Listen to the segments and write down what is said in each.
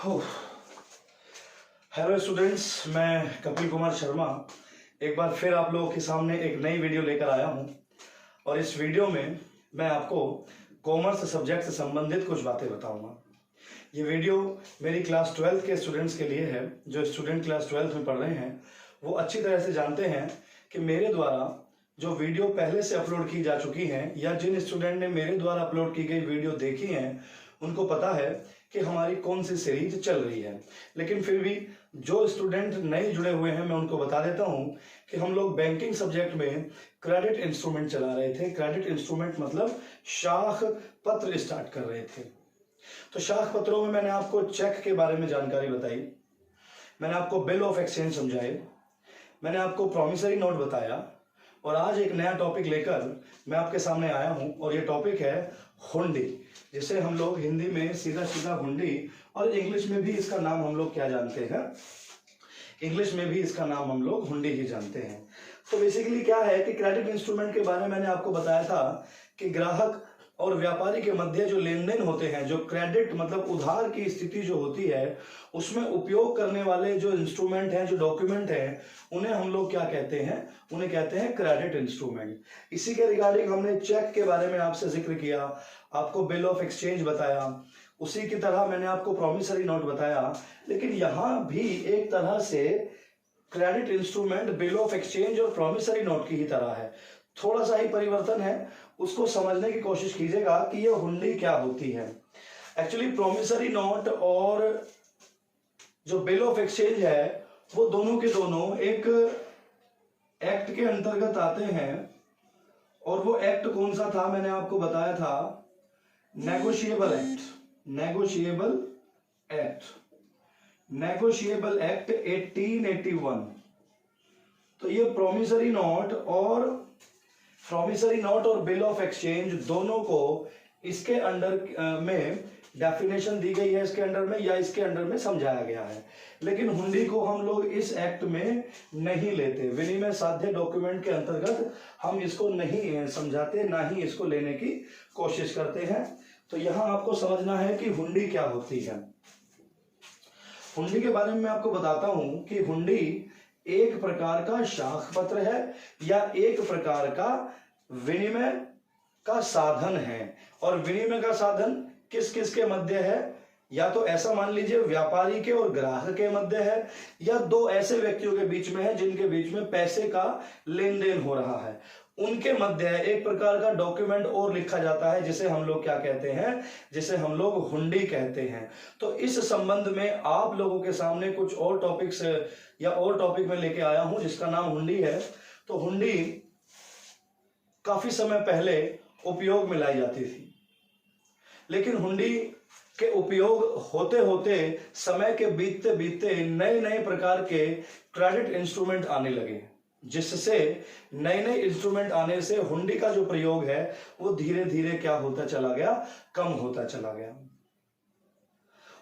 Hello students, मैं कपिल कुमार शर्मा एक बार फिर आप लोगों के सामने एक नई वीडियो लेकर आया हूं। और इस वीडियो में मैं आपको कॉमर्स सब्जेक्ट से संबंधित कुछ बातें बताऊंगा। ये वीडियो मेरी क्लास 12 के स्टूडेंट्स के लिए है। जो स्टूडेंट क्लास 12 में पढ़ रहे हैं वो अच्छी तरह से जानते हैं कि मेरे द्वारा जो वीडियो पहले से अपलोड की जा चुकी हैं या जिन स्टूडेंट ने मेरे द्वारा अपलोड की गई वीडियो देखी हैं उनको पता है कि हमारी कौन सी सीरीज चल रही है। लेकिन फिर भी जो स्टूडेंट नए जुड़े हुए हैं मैं उनको बता देता हूं कि हम लोग बैंकिंग सब्जेक्ट में क्रेडिट इंस्ट्रूमेंट चला रहे थे। क्रेडिट इंस्ट्रूमेंट मतलब शाख पत्र स्टार्ट कर रहे थे। तो शाख पत्रों में मैंने आपको चेक के बारे में जानकारी बताई, मैंने आपको बिल ऑफ एक्सचेंज समझाए, मैंने आपको प्रॉमिसरी नोट बताया और आज एक नया टॉपिक लेकर मैं आपके सामने आया हूं और ये टॉपिक है हुंडी, जिसे हम लोग हिंदी में सीधा सीधा हुंडी और इंग्लिश में भी इसका नाम हम लोग क्या जानते हैं, इंग्लिश में भी इसका नाम हम लोग हुंडी ही जानते हैं। तो बेसिकली क्या है कि क्रेडिट इंस्ट्रूमेंट के बारे में मैंने आपको बताया था कि ग्राहक और व्यापारी के मध्य जो लेन देन होते हैं, जो क्रेडिट मतलब उधार की स्थिति जो होती है उसमें उपयोग करने वाले जो इंस्ट्रूमेंट हैं, जो डॉक्यूमेंट हैं, उन्हें हम लोग क्या कहते हैं, उन्हें कहते हैं क्रेडिट इंस्ट्रूमेंट। इसी के रिगार्डिंग हमने चेक के बारे में आपसे जिक्र किया, आपको बिल ऑफ एक्सचेंज बताया, उसी की तरह मैंने आपको प्रॉमिसरी नोट बताया। लेकिन यहां भी एक तरह से credit instrument bill of exchange और प्रॉमिसरी नोट की ही तरह है, थोड़ा सा ही परिवर्तन है। उसको समझने की कोशिश कीजिएगा कि ये हुंडी क्या होती है। एक्चुअली प्रॉमिसरी नोट और जो बिल ऑफ एक्सचेंज है वो दोनों के दोनों एक एक्ट के अंतर्गत आते हैं। और वो एक्ट कौन सा था मैंने आपको बताया था, negotiable act. Negotiable act, negotiable act 1881। तो ये प्रॉमिसरी नोट और बिल ऑफ एक्सचेंज दोनों को इसके अंडर में डेफिनेशन दी गई है, इसके अंडर में या इसके अंडर में समझाया गया है। लेकिन हुंडी को हम लोग इस एक्ट में नहीं लेते, विनिमय साध्य डॉक्यूमेंट के अंतर्गत हम इसको नहीं समझाते, ना ही इसको लेने की कोशिश करते हैं। तो यहां आपको समझना है कि हुंडी क्या होती है। हुंडी के बारे में मैं आपको बताता हूं कि हुंडी एक प्रकार का शाख पत्र है या एक प्रकार का विनिमय का साधन है। और विनिमय का साधन किस किस के मध्य है, या तो ऐसा मान लीजिए व्यापारी के और ग्राहक के मध्य है, या दो ऐसे व्यक्तियों के बीच में है जिनके बीच में पैसे का लेन देन हो रहा है, उनके मध्य है। एक प्रकार का डॉक्यूमेंट और लिखा जाता है जिसे हम लोग क्या कहते हैं, जिसे हम लोग हुंडी कहते हैं। तो इस संबंध में आप लोगों के सामने कुछ और टॉपिक्स या और टॉपिक में लेके आया हूं जिसका नाम हुंडी है। तो हुंडी काफी समय पहले उपयोग में लाई जाती थी, लेकिन हुंडी के उपयोग होते होते समय के बीतते बीतते नए नए प्रकार के क्रेडिट इंस्ट्रूमेंट आने लगे, जिससे नए नए इंस्ट्रूमेंट आने से हुंडी का जो प्रयोग है वो धीरे धीरे क्या होता चला गया, कम होता चला गया।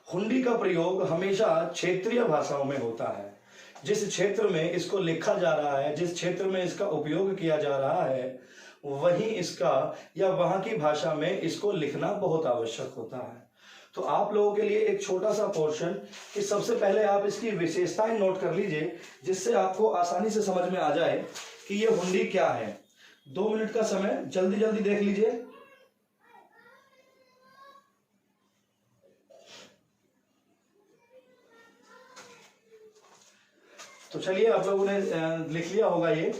हुंडी का प्रयोग हमेशा क्षेत्रीय भाषाओं में होता है। जिस क्षेत्र में इसको लिखा जा रहा है, जिस क्षेत्र में इसका उपयोग किया जा रहा है, वहीं इसका या वहां की भाषा में इसको लिखना बहुत आवश्यक होता है। तो आप लोगों के लिए एक छोटा सा पोर्शन कि सबसे पहले आप इसकी विशेषताएं नोट कर लीजिए, जिससे आपको आसानी से समझ में आ जाए कि ये हुंडी क्या है। 2 मिनट का समय, जल्दी जल्दी देख लीजिए। तो चलिए, आप लोगों ने लिख लिया होगा। ये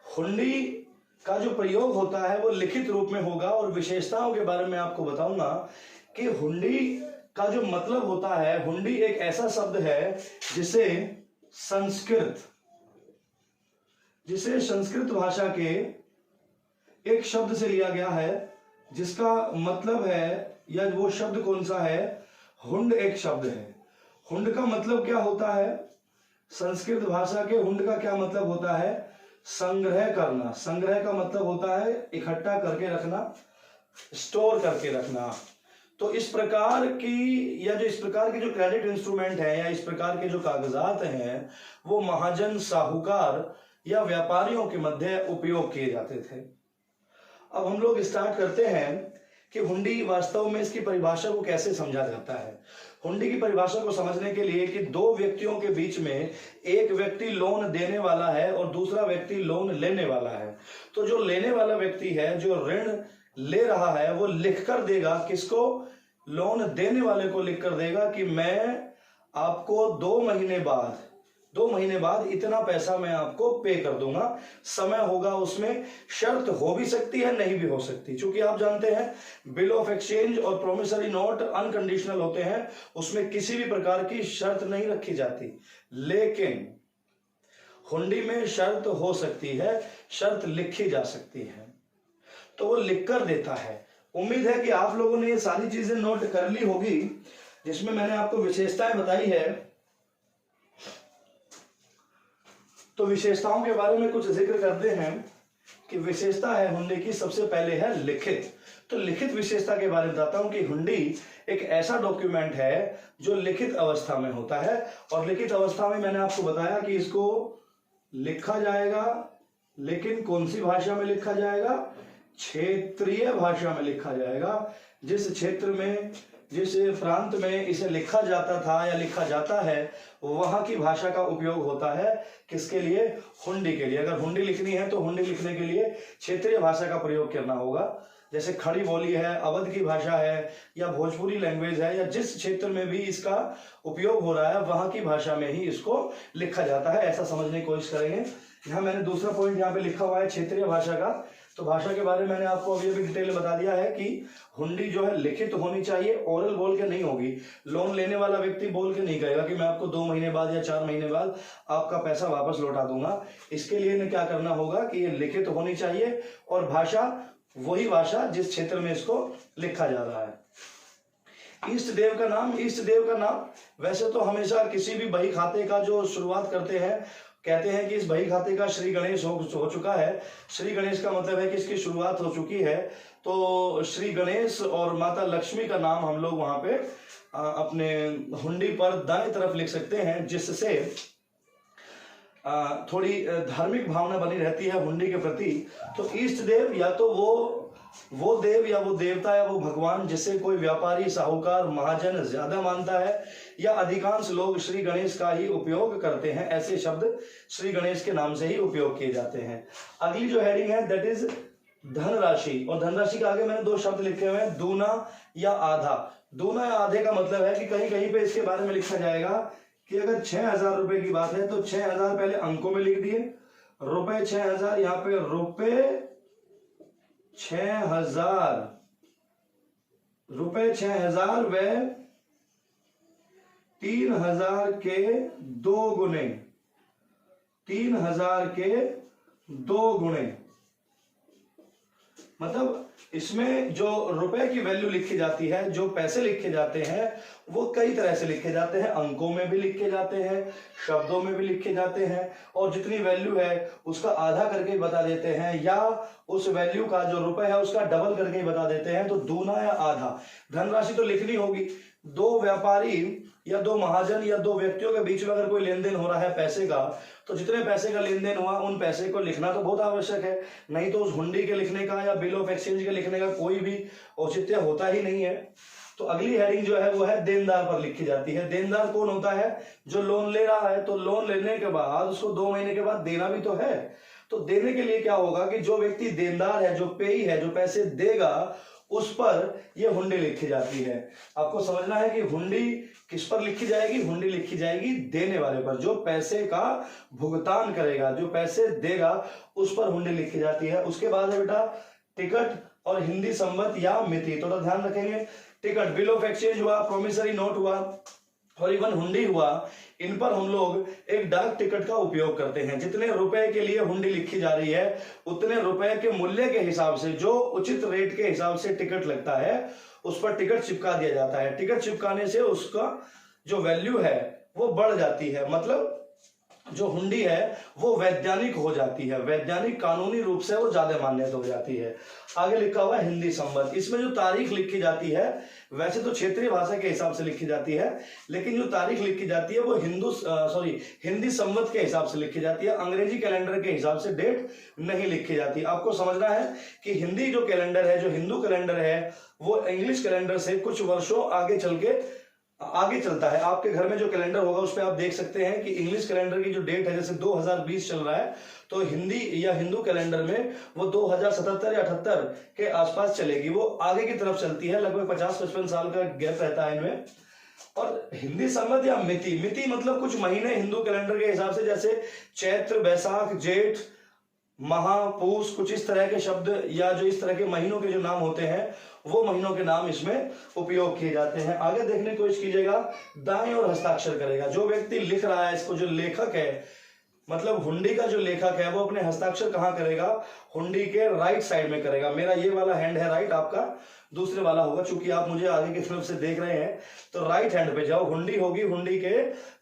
हुंडी का जो प्रयोग होता है वो लिखित रूप में होगा और विशेषताओं के बारे में आपको बताऊंगा कि हुंडी का जो मतलब होता है, हुंडी एक ऐसा शब्द है जिसे संस्कृत भाषा के एक शब्द से लिया गया है, जिसका मतलब है, या वो शब्द कौन सा है, हुंड एक शब्द है। हुंड का मतलब क्या होता है, संस्कृत भाषा के हुंड का क्या मतलब होता है, संग्रह करना। संग्रह का मतलब होता है इकट्ठा करके रखना, स्टोर करके रखना। तो इस प्रकार की या जो इस प्रकार के जो क्रेडिट इंस्ट्रूमेंट है या इस प्रकार के जो कागजात हैं वो महाजन, साहूकार या व्यापारियों के मध्य उपयोग किए जाते थे। अब हम लोग स्टार्ट करते हैं कि हुंडी वास्तव में इसकी परिभाषा को कैसे समझा जाता है। हुंडी की परिभाषा को समझने के लिए कि दो व्यक्तियों के बीच में एक व्यक्ति लोन देने वाला है और दूसरा व्यक्ति लोन लेने वाला है, तो जो लेने वाला व्यक्ति है, जो ऋण ले रहा है, वो लिख कर देगा किसको, लोन देने वाले को लिख कर देगा कि मैं आपको 2 महीने बाद इतना पैसा मैं आपको पे कर दूंगा। समय होगा, उसमें शर्त हो भी सकती है, नहीं भी हो सकती। क्योंकि आप जानते हैं बिल ऑफ एक्सचेंज और प्रोमिसरी नोट अनकंडीशनल होते हैं, उसमें किसी भी प्रकार की शर्त नहीं रखी जाती। लेकिन हुंडी में शर्त हो सकती है, शर्त लिखी जा सकती है, तो वो लिख कर देता है। उम्मीद है कि आप लोगों ने ये सारी चीजें नोट कर ली होगी, जिसमें मैंने आपको विशेषताएं बताई है। तो विशेषताओं के बारे में कुछ जिक्र करते हैं कि विशेषता है हुंडी की, सबसे पहले है लिखित। तो लिखित विशेषता के बारे में बताता हूं कि हुंडी एक ऐसा डॉक्यूमेंट है जो लिखित अवस्था में होता है, और लिखित अवस्था में मैंने आपको बताया कि इसको लिखा जाएगा, लेकिन कौन सी भाषा में लिखा जाएगा, क्षेत्रीय भाषा में लिखा जाएगा। जिस क्षेत्र में, जिस प्रांत में इसे लिखा जाता था या लिखा जाता है, वहां की भाषा का उपयोग होता है। किसके लिए, हुंडी के लिए। अगर हुंडी लिखनी है तो हुंडी लिखने के लिए क्षेत्रीय भाषा का प्रयोग करना होगा। जैसे खड़ी बोली है, अवध की भाषा है, या भोजपुरी लैंग्वेज है, या जिस क्षेत्र में भी इसका उपयोग हो रहा है वहां की भाषा में ही इसको लिखा जाता है, ऐसा समझने की कोशिश करेंगे। यहाँ मैंने दूसरा पॉइंट यहाँ पे लिखा हुआ है क्षेत्रीय भाषा का। तो भाषा के बारे में मैंने आपको अभी अभी डिटेल बता दिया है कि हुंडी जो है लिखित होनी चाहिए, ओरल बोल के नहीं होगी। लोन लेने वाला व्यक्ति बोल के नहीं कहेगा कि मैं आपको 2 महीने बाद या 4 महीने बाद आपका पैसा वापस लौटा दूंगा। इसके लिए इन्हें क्या करना होगा कि ये लिखित होनी चाहिए, और भाषा वही भाषा जिस क्षेत्र में इसको लिखा जा रहा है। इष्ट देव का नाम, इष्ट देव का नाम वैसे तो हमेशा किसी भी बही खाते का जो शुरुआत करते हैं, कहते हैं कि इस बही खाते का श्री गणेश हो चुका है। श्री गणेश का मतलब है कि इसकी शुरुआत हो चुकी है। तो श्री गणेश और माता लक्ष्मी का नाम हम लोग वहां पे अपने हुंडी पर दाएं तरफ लिख सकते हैं, जिससे थोड़ी धार्मिक भावना बनी रहती है हुंडी के प्रति। तो इष्ट देव या तो वो देव या वो देवता या वो भगवान जिसे कोई व्यापारी, साहूकार, महाजन ज्यादा मानता है, या अधिकांश लोग श्री गणेश का ही उपयोग करते हैं। ऐसे शब्द श्री गणेश के नाम से ही उपयोग किए जाते हैं। अगली जो हेडिंग है दैट इज धनराशि, और धनराशि के आगे मैंने 2 शब्द लिखे हुए हैं, दूना या आधा। दूना या आधे का मतलब है कि कहीं कहीं पे इसके बारे में लिखा जाएगा कि अगर 6,000 रुपए की बात है तो 6,000 पहले अंकों में लिख दिए, रुपए 6,000, यहाँ पे रुपए 6,000, रुपए 6,000 व 3,000 के 2 गुने, 3,000 के 2 गुने। मतलब इसमें जो रुपए की वैल्यू लिखी जाती है, जो पैसे लिखे जाते हैं, वो कई तरह से लिखे जाते हैं। अंकों में भी लिखे जाते हैं, शब्दों में भी लिखे जाते हैं, और जितनी वैल्यू है उसका आधा करके बता देते हैं, या उस वैल्यू का जो रुपए है उसका डबल करके बता देते हैं। तो दूना या आधा। धनराशि तो लिखनी होगी। 2 व्यापारी या 2 महाजन या 2 व्यक्तियों के बीच में अगर कोई लेन देन हो रहा है पैसे का, तो जितने पैसे का लेन देन हुआ उन पैसे को लिखना तो बहुत आवश्यक है। नहीं तो उस हुंडी के लिखने का या बिल ऑफ एक्सचेंज के लिखने का कोई भी औचित्य होता ही नहीं है। तो अगली हेडिंग जो है वो है देनदार पर लिखी जाती है। देनदार कौन होता है, जो लोन ले रहा है। तो लोन लेने के बाद उसको 2 महीने के बाद देना भी तो है। तो देने के लिए क्या होगा कि जो व्यक्ति देनदार है, जो पेई है, जो पैसे देगा, उस पर यह हुंडी लिखी जाती है। आपको समझना है कि हुंडी किस पर लिखी जाएगी, हुंडी लिखी जाएगी देने वाले पर, जो पैसे का भुगतान करेगा, जो पैसे देगा, उस पर हुंडी लिखी जाती है। उसके बाद है बेटा टिकट और हिंदी संवत या मिति। थोड़ा ध्यान रखेंगे। टिकट, बिल ऑफ एक्सचेंज हुआ, प्रोमिसरी नोट हुआ, और इवन हुंडी हुआ, इन पर हम लोग एक डाक टिकट का उपयोग करते हैं। जितने रुपए के लिए हुंडी लिखी जा रही है, उतने रुपए के मूल्य के हिसाब से, जो उचित रेट के हिसाब से टिकट लगता है, उस पर टिकट चिपका दिया जाता है। टिकट चिपकाने से उसका जो वैल्यू है वो बढ़ जाती है। मतलब जो हुंडी है वो वैज्ञानिक हो जाती है, वैज्ञानिक कानूनी रूप से वो ज्यादा मान्यता हो जाती है। आगे लिखा हुआ है हिंदी संवत। इसमें जो तारीख लिखी जाती है वैसे तो क्षेत्रीय भाषा के हिसाब से लिखी जाती है, लेकिन जो तारीख लिखी जाती है वो हिंदी संवत के हिसाब से लिखी जाती है। अंग्रेजी कैलेंडर के हिसाब से डेट नहीं लिखी जाती। आपको समझना है कि हिंदी जो कैलेंडर है, जो हिंदू कैलेंडर है, वो इंग्लिश कैलेंडर से कुछ वर्षों आगे चलता है। आपके घर में जो कैलेंडर होगा उस पर आप देख सकते हैं कि इंग्लिश कैलेंडर की जो डेट है, जैसे 2020 चल रहा है, तो हिंदी या हिंदू कैलेंडर में वो 2077 या 78 के आसपास चलेगी। वो आगे की तरफ चलती है, लगभग 50-55 साल का गैप रहता है इनमें। और हिंदी संवत या मिति मतलब कुछ महीने हिंदू कैलेंडर के हिसाब से, जैसे चैत्र, बैसाख, जेठ, महा, पूस, कुछ इस तरह के शब्द या जो इस तरह के महीनों के जो नाम होते हैं वो महीनों के नाम इसमें उपयोग किए जाते हैं। आगे देखने की कोशिश कीजिएगा। दाएं और हस्ताक्षर करेगा। जो व्यक्ति लिख रहा है इसको, जो लेखक है, मतलब हुंडी का जो लेखक है, वो अपने हस्ताक्षर कहाँ करेगा? हुंडी के राइट साइड में करेगा। मेरा ये वाला हैंड है राइट, आपका दूसरे वाला होगा। चूंकि आप मुझे आगे की तरफ से देख रहे हैं तो राइट हैंड पे जाओ। हुंडी होगी, हुंडी के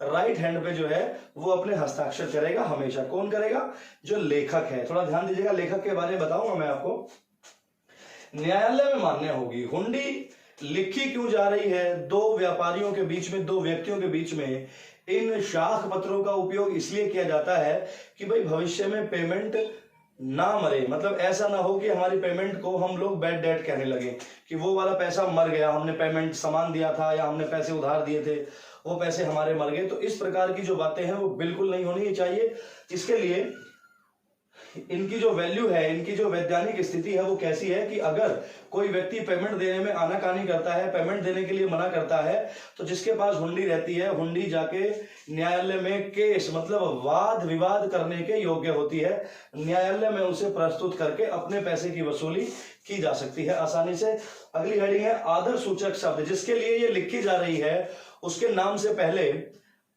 राइट हैंड पे जो है वो अपने हस्ताक्षर करेगा हमेशा। कौन करेगा? जो लेखक है। थोड़ा ध्यान दीजिएगा, लेखक के बारे में बताऊंगा मैं आपको। न्यायालय में मान्य होगी। हुंडी लिखी क्यों जा रही है? दो व्यापारियों के बीच में, दो व्यक्तियों के बीच में इन शाख पत्रों का उपयोग इसलिए किया जाता है कि भाई भविष्य में पेमेंट ना मरे। मतलब ऐसा ना हो कि हमारी पेमेंट को हम लोग बैड डेट कहने लगे कि वो वाला पैसा मर गया, हमने पेमेंट सामान दिया था या हमने पैसे उधार दिए थे, वो पैसे हमारे मर गए। तो इस प्रकार की जो बातें हैं वो बिल्कुल नहीं होनी चाहिए। इसके लिए इनकी जो वैल्यू है, इनकी जो वैधानिक स्थिति है वो कैसी है कि अगर कोई व्यक्ति पेमेंट देने में आनाकानी करता है, पेमेंट देने के लिए मना करता है, तो जिसके पास हुंडी रहती है, हुंडी जाके न्यायालय में केस मतलब वाद विवाद करने के योग्य होती है। न्यायालय में उसे प्रस्तुत करके अपने पैसे की वसूली की जा सकती है आसानी से। अगली हेडिंग है आदर सूचक शब्द। जिसके लिए ये लिखी जा रही है उसके नाम से पहले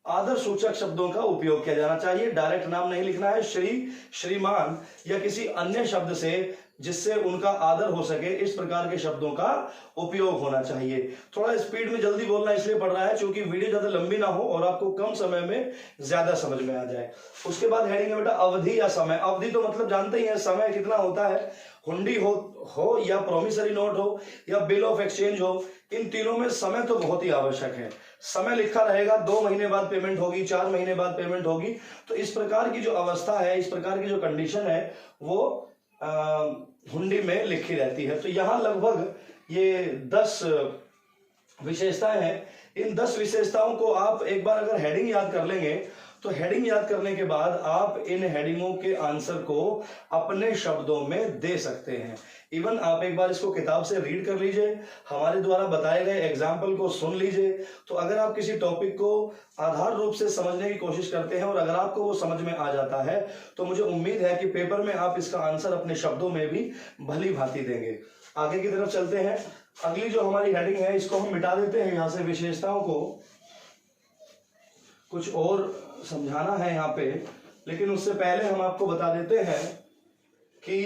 आदर सूचक शब्दों का उपयोग किया जाना चाहिए। डायरेक्ट नाम नहीं लिखना है। श्री, श्रीमान या किसी अन्य शब्द से जिससे उनका आदर हो सके, इस प्रकार के शब्दों का उपयोग होना चाहिए। थोड़ा स्पीड में जल्दी बोलना इसलिए पड़ रहा है क्योंकि वीडियो ज्यादा लंबी ना हो और आपको कम समय में ज्यादा समझ में आ जाए। उसके बाद हेडिंग है बेटा अवधि या समय। अवधि तो मतलब जानते ही है समय कितना होता है। हुंडी हो या प्रोमिसरी नोट हो या बिल ऑफ एक्सचेंज हो, इन तीनों में समय तो बहुत ही आवश्यक है। समय लिखा रहेगा, 2 महीने बाद पेमेंट होगी, 4 महीने बाद पेमेंट होगी। तो इस प्रकार की जो अवस्था है, इस प्रकार की जो कंडीशन है वो हुंडी में लिखी रहती है। तो यहाँ लगभग ये 10 विशेषताएं हैं। इन 10 विशेषताओं को आप एक बार अगर हेडिंग याद कर लेंगे तो हेडिंग याद करने के बाद आप इन हेडिंगों के आंसर को अपने शब्दों में दे सकते हैं। इवन आप एक बार इसको किताब से रीड कर लीजिए, हमारे द्वारा बताए गए एग्जाम्पल को सुन लीजिए। तो अगर आप किसी टॉपिक को आधार रूप से समझने की कोशिश करते हैं और अगर आपको वो समझ में आ जाता है तो मुझे उम्मीद है कि पेपर में आप इसका आंसर अपने शब्दों में भी भली भांति देंगे। आगे की तरफ चलते हैं। अगली जो हमारी हेडिंग है इसको हम मिटा देते हैं। यहाँ से विशेषताओं को कुछ और समझाना है यहाँ पे, लेकिन उससे पहले हम आपको बता देते हैं कि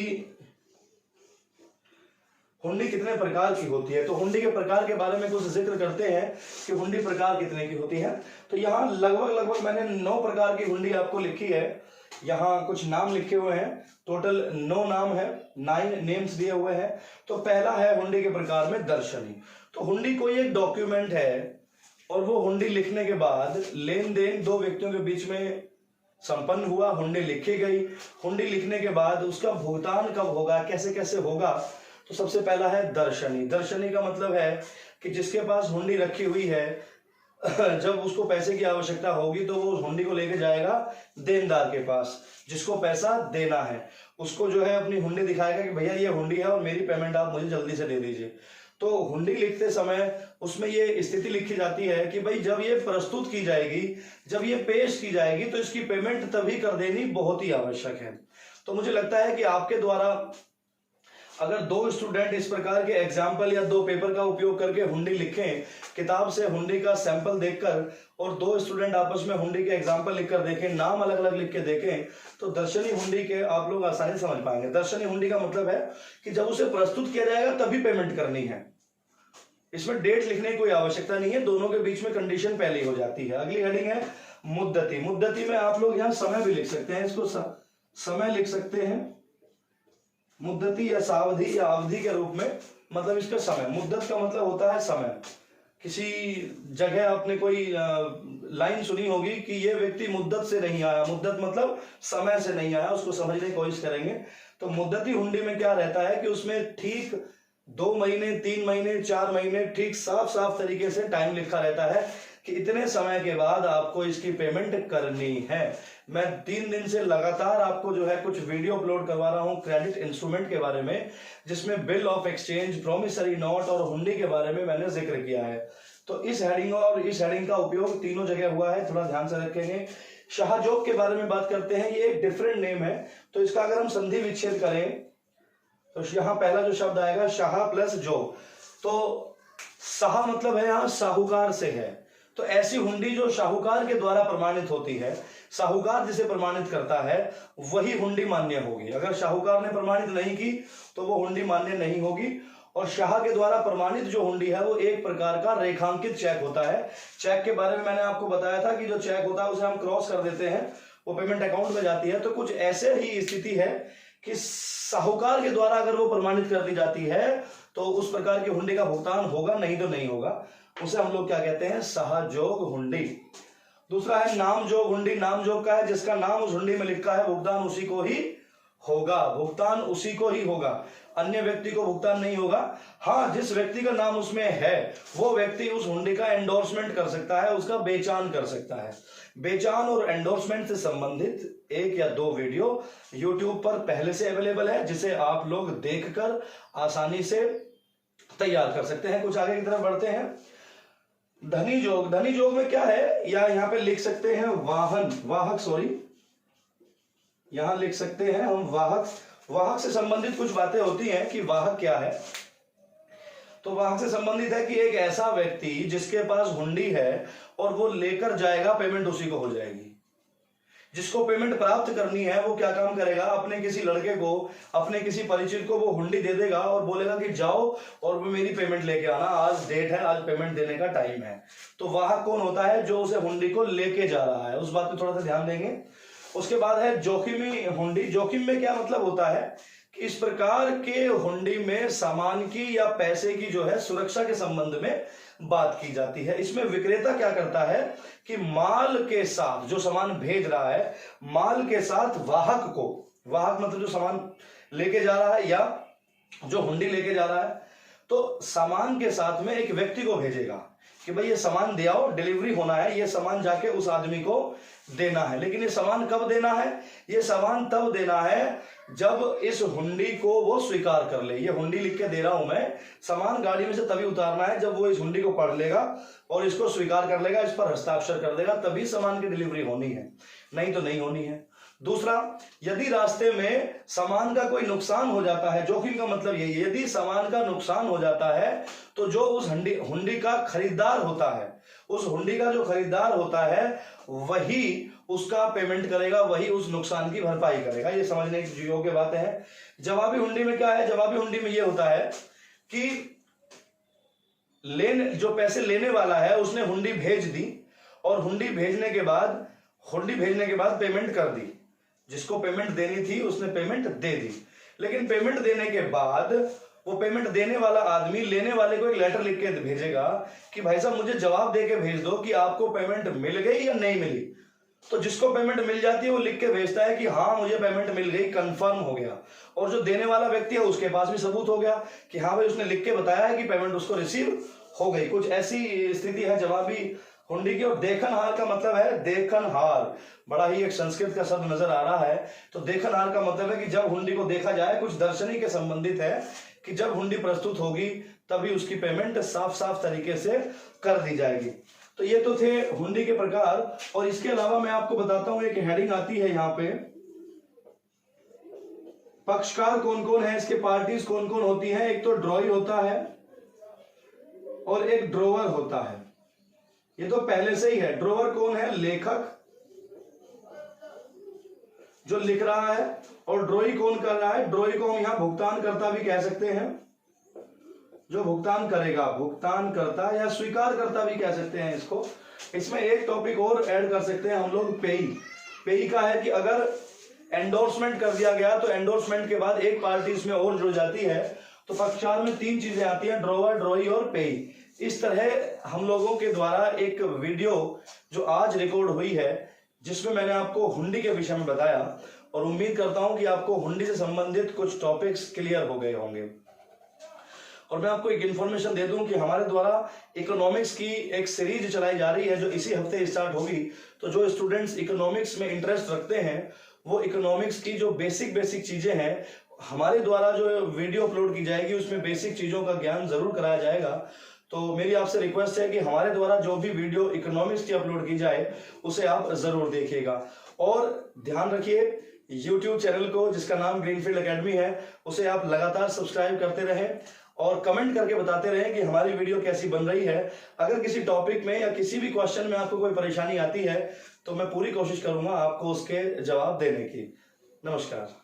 हुंडी कितने प्रकार की होती है। तो हुंडी के प्रकार के बारे में कुछ जिक्र करते हैं कि हुंडी प्रकार कितने की होती है। तो यहाँ लगभग मैंने 9 प्रकार की हुंडी आपको लिखी है। यहाँ कुछ नाम लिखे हुए हैं, टोटल 9 नाम है, 9 नेम्स दिए हुए हैं। तो पहला है हुंडी के प्रकार में दर्शनी। तो हुंडी कोई एक डॉक्यूमेंट है और वो हुंडी लिखने के बाद लेन देन 2 व्यक्तियों के बीच में संपन्न हुआ, हुंडी लिखी गई। हुंडी लिखने के बाद उसका भुगतान कब होगा, कैसे कैसे होगा। तो सबसे पहला है दर्शनी। दर्शनी का मतलब है कि जिसके पास हुंडी रखी हुई है, जब उसको पैसे की आवश्यकता होगी तो वो हुंडी को लेके जाएगा देनदार के पास, जिसको पैसा देना है उसको जो है अपनी हुंडी दिखाएगा कि भैया ये हुंडी है और मेरी पेमेंट आप मुझे जल्दी से दे दीजिए। तो हुंडी लिखते समय उसमें ये स्थिति लिखी जाती है कि भाई जब ये प्रस्तुत की जाएगी, जब ये पेश की जाएगी तो इसकी पेमेंट तभी कर देनी बहुत ही आवश्यक है। तो मुझे लगता है कि आपके द्वारा अगर 2 स्टूडेंट इस प्रकार के एग्जाम्पल या 2 पेपर का उपयोग करके हुंडी लिखें, किताब से हुंडी का सैंपल देखकर, और 2 स्टूडेंट आपस में हुंडी के एग्जाम्पल लिखकर देखें, नाम अलग अलग लिख के देखें, तो दर्शनी हुंडी के आप लोग आसानी समझ पाएंगे। दर्शनी हुंडी का मतलब है कि जब उसे प्रस्तुत किया जाएगा तभी पेमेंट करनी है। इसमें डेट लिखने की कोई आवश्यकता नहीं है, दोनों के बीच में कंडीशन पहले ही हो जाती है। अगली हेडिंग है मुद्दती। मुद्दती में आप लोग यहाँ समय भी लिख सकते हैं, इसको समय लिख सकते हैं। मुद्दती या सावधि या अवधि के रूप में मतलब इसका समय, मुद्दत का मतलब होता है समय। किसी जगह आपने कोई लाइन सुनी होगी कि ये व्यक्ति मुद्दत से नहीं आया, मुद्दत मतलब समय से नहीं आया, उसको समझने की कोशिश करेंगे। तो मुद्दती हुंडी में क्या रहता है कि उसमें ठीक 2 महीने, 3 महीने, 4 महीने ठीक साफ साफ तरीके से टाइम लिखा रहता है कि इतने समय के बाद आपको इसकी पेमेंट करनी है। मैं 3 दिन से लगातार आपको जो है कुछ वीडियो अपलोड करवा रहा हूं क्रेडिट इंस्ट्रूमेंट के बारे में, जिसमें bill of exchange, promissory note और हुंडी के बारे में मैंने जिक्र किया है। तो इस हेडिंग और इस हेडिंग का उपयोग तीनों जगह हुआ है, थोड़ा ध्यान से रखेंगे। शाहजोग के बारे में बात करते हैं, ये एक डिफरेंट नेम है, तो इसका अगर हम संधि विच्छेद करें तो यहां पहला जो शब्द आएगा शाह प्लस जोग। तो शाह मतलब है यहां साहूकार से है, तो ऐसी हुंडी जो साहूकार के द्वारा प्रमाणित होती है, साहूकार जिसे प्रमाणित करता है वही हुंडी मान्य होगी। अगर साहूकार ने प्रमाणित नहीं की तो वो हुंडी मान्य नहीं होगी। और शाह के द्वारा प्रमाणित जो हुंडी है वो एक प्रकार का रेखांकित चेक होता है। चेक के बारे में मैंने आपको बताया था कि जो चेक होता है उसे हम क्रॉस कर देते हैं, वो पेमेंट अकाउंट में जाती है। तो कुछ ऐसे ही स्थिति है कि साहूकार के द्वारा अगर वो प्रमाणित कर दी जाती है तो उस प्रकार की हुंडी का भुगतान होगा, नहीं तो नहीं होगा। उसे हम लोग क्या कहते हैं, सहजोग हुंडी। दूसरा है नाम जोग हुंडी। नाम जोग का है जिसका नाम उस हुंडी में लिखा है, भुगतान उसी को ही होगा, भुगतान उसी को ही होगा, अन्य व्यक्ति को भुगतान नहीं होगा। हाँ, जिस व्यक्ति का नाम उसमें है वो व्यक्ति उस हुंडी का एंडोर्समेंट कर सकता है, उसका बेचान कर सकता है। बेचान और एंडोर्समेंट से संबंधित 1 या 2 वीडियो YouTube पर पहले से अवेलेबल है, जिसे आप लोग देखकर आसानी से तैयार कर सकते हैं। कुछ आगे की तरफ बढ़ते हैं। धनी जोग। धनी जोग में क्या है, या यहां पे लिख सकते हैं यहां लिख सकते हैं हम वाहक। वाहक से संबंधित कुछ बातें होती हैं कि वाहक क्या है। तो वाहक से संबंधित है कि एक ऐसा व्यक्ति जिसके पास हुंडी है और वो लेकर जाएगा, पेमेंट उसी को हो जाएगी। जिसको पेमेंट प्राप्त करनी है वो क्या काम करेगा, अपने किसी लड़के को, अपने किसी परिचित को वो हुंडी दे देगा और बोलेगा कि जाओ और वो मेरी पेमेंट लेके आना, आज डेट है, आज पेमेंट देने का टाइम है। तो वाहक कौन होता है, जो उसे हुंडी को लेके जा रहा है। उस बात पे थोड़ा सा ध्यान देंगे। उसके बाद है जोखिमी हुंडी। जोखिम में क्या मतलब होता है कि इस प्रकार के हुंडी में सामान की या पैसे की जो है सुरक्षा के संबंध में बात की जाती है। इसमें विक्रेता क्या करता है कि माल के साथ, जो सामान भेज रहा है, माल के साथ वाहक को, वाहक मतलब जो सामान लेके जा रहा है या जो हुंडी लेके जा रहा है, तो सामान के साथ में एक व्यक्ति को भेजेगा कि भाई ये सामान दे आओ, डिलीवरी होना है, ये सामान जाके उस आदमी को देना है। लेकिन ये सामान कब देना है, ये सामान तब देना है जब इस हुंडी को वो स्वीकार कर ले। ये हुंडी लिख के दे रहा हूं मैं, सामान गाड़ी में से तभी उतारना है जब वो इस हुंडी को पढ़ लेगा और इसको स्वीकार कर लेगा, इस पर हस्ताक्षर कर देगा, तभी सामान की डिलीवरी होनी है, नहीं तो नहीं होनी है। दूसरा, यदि रास्ते में सामान का कोई नुकसान हो जाता है, जोखिम का मतलब यही है, यदि सामान का नुकसान हो जाता है तो जो उस हुंडी का खरीदार होता है, उस हुंडी का जो खरीदार होता है वही उसका पेमेंट करेगा, वही उस नुकसान की भरपाई करेगा। ये समझने की योग्य बात है। जवाबी हुंडी में क्या है, जवाबी हुंडी में ये होता है कि जो पैसे लेने वाला है उसने हुंडी भेज दी और हुंडी भेजने के बाद पेमेंट कर दी। जिसको पेमेंट देनी थी उसने पेमेंट दे दी, लेकिन पेमेंट देने के बाद वो पेमेंट देने वाला आदमी लेने वाले को एक लेटर लिख के भेजेगा कि भाई साहब मुझे जवाब दे के भेज दो कि आपको पेमेंट मिल गई या नहीं मिली। तो जिसको पेमेंट मिल जाती है वो लिख के भेजता है कि हाँ मुझे पेमेंट मिल गई, कंफर्म हो गया। और जो देने वाला व्यक्ति है उसके पास भी सबूत हो गया कि हाँ भाई उसने लिख के बताया है कि पेमेंट उसको रिसीव हो गई। कुछ ऐसी स्थिति है जवाबी हुंडी की। और देखनहार का मतलब है देखनहार, बड़ा ही एक संस्कृत का शब्द नजर आ रहा है। तो देखनहार का मतलब है कि जब हुंडी को देखा जाए, कुछ दर्शनी के संबंधित है कि जब हुंडी प्रस्तुत होगी तभी उसकी पेमेंट साफ साफ तरीके से कर दी जाएगी। तो ये तो थे हुंडी के प्रकार। और इसके अलावा मैं आपको बताता हूं, एक हेडिंग आती है यहाँ पे, पक्षकार कौन कौन है, इसके पार्टीज कौन कौन होती हैं। एक तो ड्रॉई होता है और एक ड्रोवर होता है। ये तो पहले से ही है। ड्रोवर कौन है, लेखक जो लिख रहा है। और ड्रॉई कौन कर रहा है, ड्रॉई को हम यहां भुगतान करता भी कह सकते हैं, जो भुगतान करेगा, भुगतान करता या स्वीकार करता भी कह सकते हैं इसको। इसमें एक टॉपिक और ऐड कर सकते हैं हम लोग, पेई। पेई का है कि अगर एंडोर्समेंट कर दिया गया तो एंडोर्समेंट के बाद एक पार्टी इसमें और जुड़ जाती है, तो पक्ष 4 में 3 चीजें आती हैं, ड्रॉवर, ड्रॉई और पेई। इस तरह हम लोगों के द्वारा एक वीडियो जो आज रिकॉर्ड हुई है, जिसमें मैंने आपको हुंडी के विषय में बताया, और उम्मीद करता हूं कि आपको हुंडी से संबंधित कुछ टॉपिक्स क्लियर हो गए होंगे। और मैं आपको एक इन्फॉर्मेशन दे दूं कि हमारे द्वारा इकोनॉमिक्स की एक सीरीज चलाई जा रही है जो इसी हफ्ते स्टार्ट होगी। तो जो स्टूडेंट्स इकोनॉमिक्स में इंटरेस्ट रखते हैं वो इकोनॉमिक्स की जो बेसिक चीजें हैं, हमारे द्वारा जो वीडियो अपलोड की जाएगी उसमें बेसिक चीजों का ज्ञान जरूर कराया जाएगा। तो मेरी आपसे रिक्वेस्ट है कि हमारे द्वारा जो भी वीडियो इकोनॉमिक्स की अपलोड की जाए उसे आप जरूर देखिएगा। और ध्यान रखिए, YouTube चैनल को जिसका नाम ग्रीनफील्ड एकेडमी है उसे आप लगातार सब्सक्राइब करते रहें और कमेंट करके बताते रहें कि हमारी वीडियो कैसी बन रही है। अगर किसी टॉपिक में या किसी भी क्वेश्चन में आपको कोई परेशानी आती है तो मैं पूरी कोशिश करूंगा आपको उसके जवाब देने की। नमस्कार।